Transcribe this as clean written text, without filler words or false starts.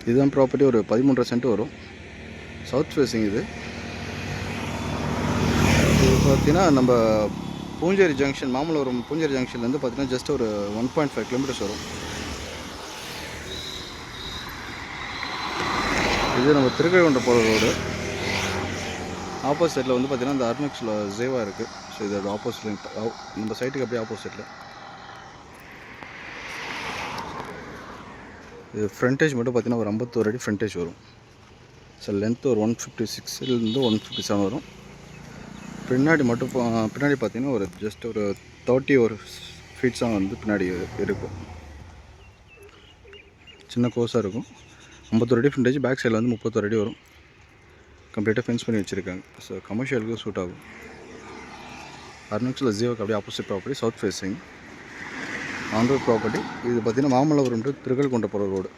இதுதான் ப்ராப்பர்ட்டி. ஒரு 13.5 சென்ட் வரும். சவுத் ஃபேஸிங் இது. இது பார்த்தீங்கன்னா நம்ம பூஞ்சேரி ஜங்ஷன், மாமல்லபுரம் பூஞ்சேரி ஜங்ஷன்லேருந்து பார்த்தீங்கன்னா ஜஸ்ட் ஒரு 1.5 கிலோமீட்டர்ஸ் வரும். இது நம்ம திருக்கழுகுன்றம் போகிற ரோடு. ஆப்போசிட்டில் வந்து பார்த்தீங்கன்னா இந்த அர்னக்ஸில் ஜேவா இருக்குது. ஸோ இதோட ஆப்போசிட்டில் நம்ம சைட்டுக்கு அப்படியே ஆப்போசிட்டில். இது ஃப்ரண்டேஜ் மட்டும் பார்த்தீங்கன்னா ஒரு 51 அடி ஃப்ரண்டேஜ் வரும். ஸோ லென்த்து ஒரு 156 157 வரும். பின்னாடி மட்டும் பின்னாடி பார்த்தீங்கன்னா ஒரு ஜஸ்ட் ஒரு 30 ஃபீட்ஸாக வந்து பின்னாடி இருக்கும். சின்ன கோஸாக இருக்கும். 51 அடி ஃப்ரண்டேஜ். பேக் சைடில் வந்து 31 அடி வரும். கம்ப்ளீட்டாக ஃபென்ஸ் பண்ணி வச்சுருக்காங்க. ஸோ கமர்ஷியலுக்கு சூட் ஆகும். அர்னக்ஸில் ஜியோக்கு அப்படியே opposite property, south facing on road property. இது பார்த்திங்கன்னா மாமல்லபுரம் டு திருக்கழுகுன்றம் போகிற ரோடு.